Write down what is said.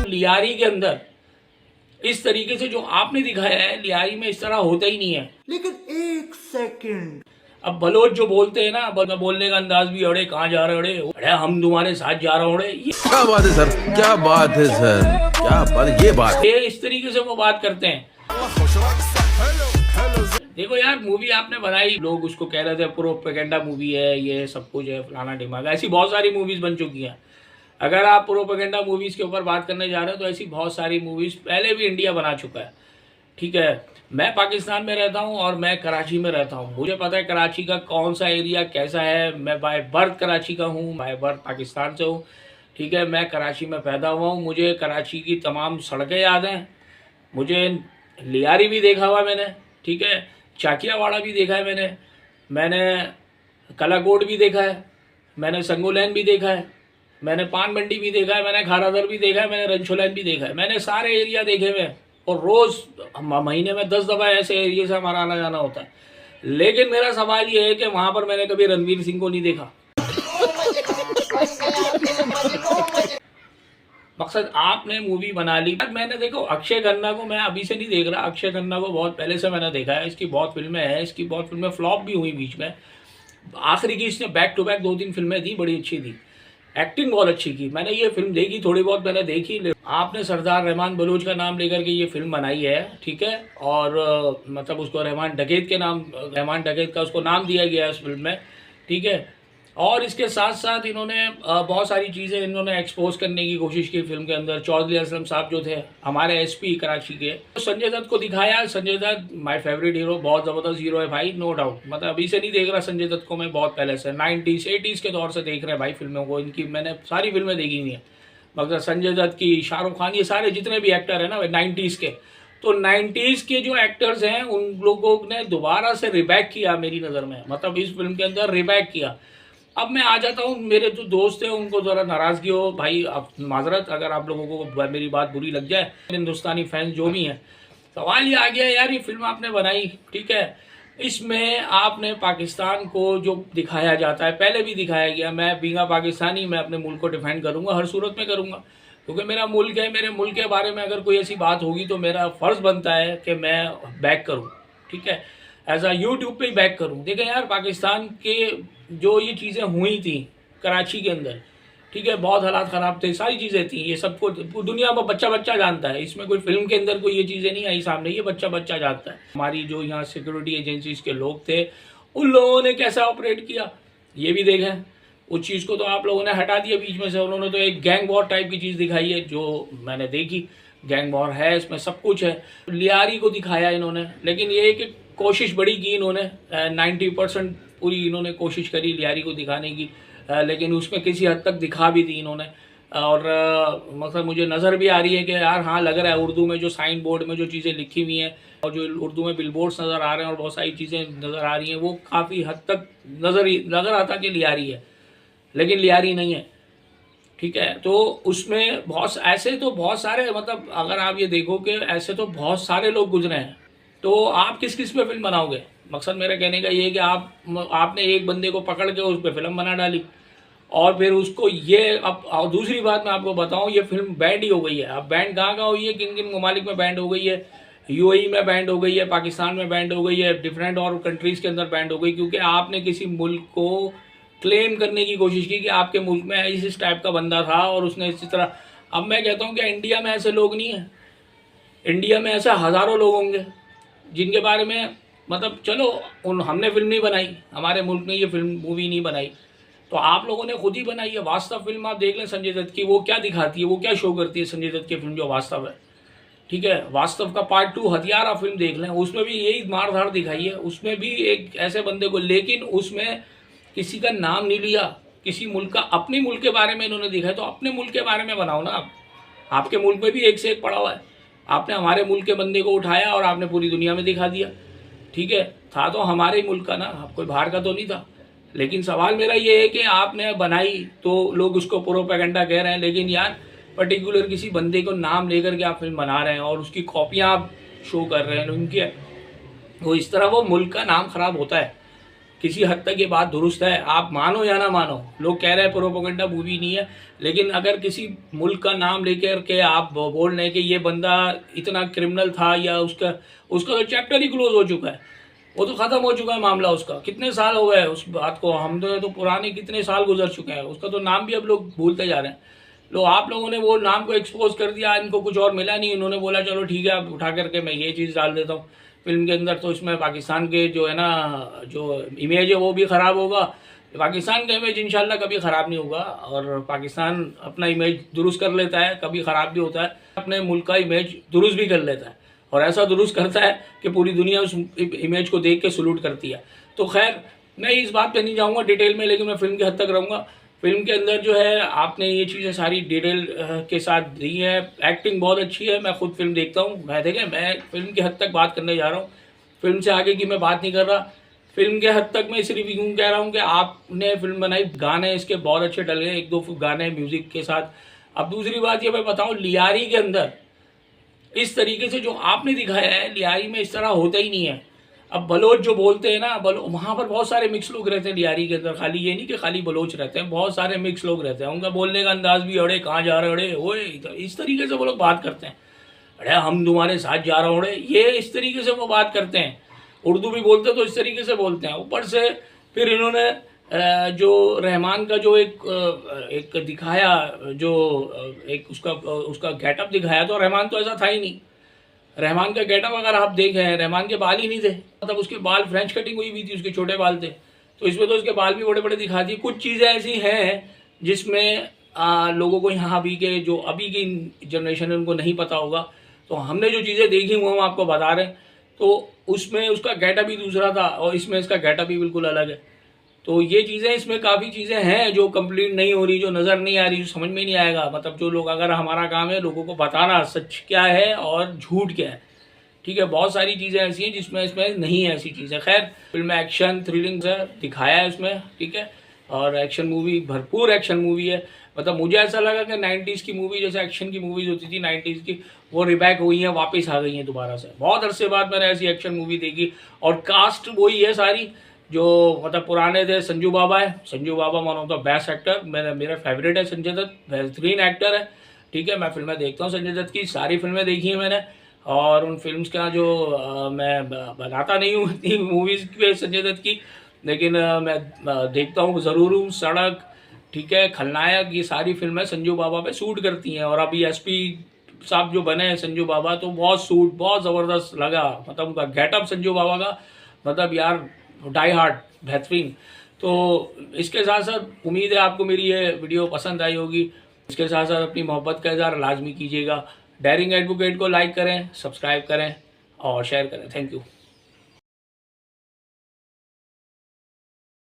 लियारी के अंदर इस तरीके से जो आपने दिखाया है, लियारी में इस तरह होता ही नहीं है। लेकिन एक सेकंड, अब बलोच जो बोलते हैं ना, बोलने का अंदाज भी, अड़े कहाँ जा रहे हो, अड़े हम तुम्हारे साथ जा रहे हो, अड़े क्या बात है सर, क्या बात है सर, क्या बात, ये बात, ये इस तरीके से वो बात करते हैं। देखो यार, मूवी आपने बनाई, लोग उसको कह रहे थे प्रोपेगेंडा मूवी है, ये सब कुछ है, फलाना ढिमाका, ऐसी बहुत सारी मूवीज बन चुकी हैं। अगर आप प्रोपेगेंडा मूवीज के ऊपर बात करने जा रहे हो तो ऐसी बहुत सारी मूवीज पहले भी इंडिया बना चुका है। ठीक है, मैं पाकिस्तान में रहता हूं और मैं कराची में रहता हूं, मुझे पता है कराची का कौन सा एरिया कैसा है। मैं बाय बर्थ कराची का हूं, बाय बर्थ पाकिस्तान से हूं। ठीक है, मैं कराची में पैदा हुआ हूं, मुझे कराची की तमाम सड़कें याद हैं, मुझे लियारी भी देखा हुआ मैंने, ठीक है, चाकियावाड़ा भी देखा है मैंने कलाकोट भी देखा है, मैंने संगोलैन भी देखा है, मैंने पान मंडी भी देखा है, मैंने खारादर भी देखा है, मैंने रंछोलैन भी देखा है, मैंने सारे एरिया देखे हुए। और रोज़ महीने में 10 दफ़ा ऐसे एरिया से हमारा आना जाना होता है। लेकिन मेरा सवाल ये है कि वहाँ पर मैंने कभी रणवीर सिंह को नहीं देखा। मकसद आपने मूवी बना ली। मैंने देखो अक्षय खन्ना को मैं अभी से नहीं देख रहा, अक्षय खन्ना को बहुत पहले से मैंने देखा है। इसकी बहुत फिल्में हैं, इसकी बहुत फिल्में फ्लॉप भी हुई बीच में। आखिरी की इसने बैक टू बैक 2-3 फिल्में दी, बड़ी अच्छी थी, एक्टिंग बहुत अच्छी की। मैंने ये फिल्म देखी, थोड़ी बहुत मैंने देखी। आपने सरदार रहमान बलूच का नाम लेकर के ये फिल्म बनाई है, ठीक है, और मतलब उसको रहमान डकैत का उसको नाम दिया गया है उस फिल्म में, ठीक है। और इसके साथ साथ इन्होंने बहुत सारी चीज़ें इन्होंने एक्सपोज करने की कोशिश की फिल्म के अंदर। चौधरी असलम साहब जो थे हमारे एसपी कराची के, तो संजय दत्त को दिखाया। Sanjay Dutt my favourite hero, बहुत ज़बरदस्त हीरो है भाई, नो डाउट। मतलब अभी से नहीं देख रहा संजय दत्त को मैं, बहुत पहले से 90s 80s के दौर से देख रहे हैं भाई फिल्मों को। इनकी मैंने सारी फिल्में देखी हुई हैं, मगर संजय दत्त की, शाहरुख खान, ये सारे जितने भी एक्टर हैं ना 90s के, तो 90s के जो एक्टर्स हैं उन लोगों ने दोबारा से रिबैक किया मेरी नज़र में। मतलब इस फिल्म के अंदर रिबैक किया। अब मैं आ जाता हूँ, मेरे जो दोस्त हैं उनको ज़रा नाराज़गी हो भाई, अब माजरत अगर आप लोगों को मेरी बात बुरी लग जाए, हिंदुस्तानी फैंस जो भी हैं। सवाल ये आ गया यार, ये फिल्म आपने बनाई, ठीक है, इसमें आपने पाकिस्तान को जो दिखाया जाता है, पहले भी दिखाया गया। मैं बींगा पाकिस्तानी, मैं अपने मुल्क को डिफेंड करूँगा, हर सूरत में करूँगा, क्योंकि मेरा मुल्क है। मेरे मुल्क के बारे में अगर कोई ऐसी बात होगी तो मेरा फ़र्ज़ बनता है कि मैं बैक करूँ, ठीक है, एज आ यूट्यूब पे ही बैक करूँ। देखें यार, पाकिस्तान के जो ये चीज़ें हुई थी कराची के अंदर, ठीक है, बहुत हालात ख़राब थे, सारी चीज़ें थी, ये सबको दुनिया में बच्चा जानता है। इसमें कोई फिल्म के अंदर कोई ये चीज़ें नहीं आई सामने, ये बच्चा जानता है। हमारी जो यहाँ सिक्योरिटी एजेंसीज के लोग थे, उन लोगों ने कैसा ऑपरेट किया ये भी देखें। उस चीज़ को तो आप लोगों ने हटा दिया बीच में से, उन्होंने तो एक गैंग वॉर टाइप की चीज़ दिखाई है, जो मैंने देखी। गैंग वॉर है, इसमें सब कुछ है। लियारी को दिखाया इन्होंने, लेकिन ये कि कोशिश बड़ी की इन्होंने, 90% पूरी इन्होंने कोशिश करी लियारी को दिखाने की, लेकिन उसमें किसी हद तक दिखा भी दी इन्होंने। और मतलब मुझे नज़र भी आ रही है कि यार हाँ, लग रहा है उर्दू में जो साइन बोर्ड में जो चीज़ें लिखी हुई हैं और जो उर्दू में बिलबोर्ड्स नज़र आ रहे हैं और बहुत सारी चीज़ें नज़र आ रही हैं, वो काफ़ी हद तक नज़र आता कि लियारी है, लेकिन लियारी नहीं है, ठीक है। तो उसमें बहुत सारे, मतलब अगर आप ये देखो कि ऐसे तो बहुत सारे लोग गुजरे हैं, तो आप किस पे फिल्म बनाओगे? मकसद मेरा कहने का ये है कि आपने एक बंदे को पकड़ के उस पर फिल्म बना डाली, और फिर उसको ये अब दूसरी बात मैं आपको बताऊं, ये फिल्म बैंड ही हो गई है। अब बैंड कहाँ हुई है, किन किन ममालिक में बैंड हो गई है, यूएई में बैंड हो गई है, पाकिस्तान में बैंड हो गई है, डिफरेंट और कंट्रीज़ के अंदर बैंड हो गई, क्योंकि आपने किसी मुल्क को क्लेम करने की कोशिश की कि आपके मुल्क में इस टाइप का बंदा था और उसने इसी तरह। अब मैं कहता हूँ कि इंडिया में ऐसे लोग नहीं हैं, इंडिया में ऐसे हज़ारों लोग होंगे जिनके बारे में, मतलब चलो हमने फिल्म नहीं बनाई, हमारे मुल्क ने ये फिल्म मूवी नहीं बनाई, तो आप लोगों ने खुद ही बनाई है। वास्तव फिल्म आप देख लें संजय दत्त की, वो क्या दिखाती है, वो क्या शो करती है संजय दत्त की फिल्म जो वास्तव है, ठीक है। वास्तव का पार्ट 2 हथियारा फिल्म देख लें, उसमें भी यही मार धाड़ दिखाई है, उसमें भी एक ऐसे बंदे को, लेकिन उसमें किसी का नाम नहीं लिया, किसी मुल्क का, अपने मुल्क के बारे में इन्होंने दिखाया। तो अपने मुल्क के बारे में बनाओ ना आप, आपके मुल्क में भी एक से एक पड़ा हुआ है, आपने हमारे मुल्क के बंदे को उठाया और आपने पूरी दुनिया में दिखा दिया, ठीक है। था तो हमारे ही मुल्क का ना, कोई बाहर का तो नहीं था। लेकिन सवाल मेरा ये है कि आपने बनाई तो लोग उसको प्रोपेगेंडा कह रहे हैं, लेकिन यार पर्टिकुलर किसी बंदे को नाम लेकर के आप फिल्म बना रहे हैं और उसकी कॉपियाँ आप शो कर रहे हैं उनकी, वो इस तरह वो मुल्क का नाम ख़राब होता है किसी हद तक ये बात दुरुस्त है, आप मानो या ना मानो। लोग कह रहे हैं प्रोपेगेंडा मूवी नहीं है, लेकिन अगर किसी मुल्क का नाम लेकर के आप बोल रहे हैं कि ये बंदा इतना क्रिमिनल था, या उसका तो चैप्टर ही क्लोज हो चुका है, वो तो ख़त्म हो चुका है मामला उसका। कितने साल हो गए उस बात को, हम तो पुराने कितने साल गुजर चुके हैं, उसका तो नाम भी अब लोग भूलते जा रहे हैं। आप लोगों ने वो नाम को एक्सपोज कर दिया, इनको कुछ और मिला नहीं, इन्होंने बोला चलो ठीक है अब उठा करके मैं ये चीज़ डाल देता हूँ फिल्म के अंदर। तो इसमें पाकिस्तान के जो है ना, जो इमेज है वो भी ख़राब होगा। पाकिस्तान का इमेज इंशाल्लाह कभी ख़राब नहीं होगा, और पाकिस्तान अपना इमेज दुरुस्त कर लेता है, कभी ख़राब भी होता है, अपने मुल्क का इमेज दुरुस्त भी कर लेता है, और ऐसा दुरुस्त करता है कि पूरी दुनिया उस इमेज को देख के सलूट करती है। तो खैर मैं इस बात पे नहीं जाऊँगा डिटेल में, लेकिन मैं फिल्म की हद तक रहूँगा। फिल्म के अंदर जो है आपने ये चीज़ें सारी डिटेल के साथ दी है, एक्टिंग बहुत अच्छी है। मैं खुद फिल्म देखता हूँ, मैं फिल्म की हद तक बात करने जा रहा हूँ, फिल्म से आगे की मैं बात नहीं कर रहा। फिल्म के हद तक मैं सिर्फ यूँ कह रहा हूँ कि आपने फिल्म बनाई, गाने इसके बहुत अच्छे डले हैं, 1-2 गाने म्यूज़िक के साथ। अब दूसरी बात ये मैं बताऊँ, लियारी के अंदर इस तरीके से जो आपने दिखाया है, लियारी में इस तरह होता ही नहीं है। अब बलोच जो बोलते हैं ना, वहाँ पर बहुत सारे मिक्स लोग रहते हैं लियारी के अंदर, खाली ये नहीं कि खाली बलोच रहते हैं, बहुत सारे मिक्स लोग रहते हैं। उनका बोलने का अंदाज भी, अड़े कहाँ जा रहे, अड़े ओए, इस तरीके से वो लोग बात करते हैं। अरे हम तुम्हारे साथ जा रहा हूँ, अड़े, ये इस तरीके से वो बात करते हैं। उर्दू भी बोलते तो इस तरीके से बोलते हैं। ऊपर से फिर इन्होंने जो रहमान का जो एक दिखाया, जो एक उसका गेटअप दिखाया, तो रहमान तो ऐसा था ही नहीं। रहमान का गेटअप अगर आप देखें, रहमान के बाल ही नहीं थे, मतलब उसके बाल फ्रेंच कटिंग हुई हुई थी, उसके छोटे बाल थे। तो इसमें तो उसके बाल भी बड़े बड़े दिखा दिए। कुछ चीज़ें ऐसी हैं जिसमें लोगों को यहाँ अभी के जो अभी की जनरेशन है उनको नहीं पता होगा। तो हमने जो चीज़ें देखी वो हम आपको बता रहे हैं। तो उसमें उसका गेटअप भी दूसरा था, और इसमें इसका गेटअप भी बिल्कुल अलग है। तो ये चीज़ें, इसमें काफ़ी चीज़ें हैं जो कंप्लीट नहीं हो रही, जो नज़र नहीं आ रही, जो समझ में नहीं आएगा। मतलब जो लोग, अगर हमारा काम है लोगों को बताना सच क्या है और झूठ क्या है, ठीक है। बहुत सारी चीज़ें ऐसी हैं जिसमें इसमें नहीं है ऐसी चीज़ें। खैर फिल्म में एक्शन थ्रिलिंग से दिखाया है इसमें, ठीक है, और एक्शन मूवी, भरपूर एक्शन मूवी है। मतलब मुझे ऐसा लगा कि 90s की मूवी, जैसे एक्शन की मूवीज़ होती थी 90s की, वो रिबैक हुई हैं, वापस आ गई हैं दोबारा से। बहुत अरसे बाद मैंने ऐसी एक्शन मूवी देखी, और कास्ट वही है सारी जो मतलब पुराने थे। संजू बाबा है, Sanju Baba one of the best actor, मेरा फेवरेट है संजय दत्त, बेहतरीन एक्टर है, ठीक है। मैं फिल्में देखता हूँ संजय दत्त की, सारी फिल्में देखी हैं मैंने, और उन फिल्म्स का जो मैं बनाता नहीं हूँ इतनी मूवीज़ पे संजय दत्त की, लेकिन मैं देखता हूँ ज़रूर हूँ। सड़क, ठीक है, खलनायक, ये सारी फिल्में संजू बाबा पे सूट करती हैं। और अभी एसपी साहब जो बने हैं संजू बाबा, तो बहुत ज़बरदस्त लगा। मतलब उनका गेटअप संजू बाबा का, मतलब यार डाई हार्ड, बेहतरीन। तो इसके साथ साथ उम्मीद है आपको मेरी ये वीडियो पसंद आई होगी। इसके साथ साथ अपनी मोहब्बत का इज़हार लाजमी कीजिएगा। डेयरिंग एडवोकेट को लाइक करें, सब्सक्राइब करें और शेयर करें। Thank you.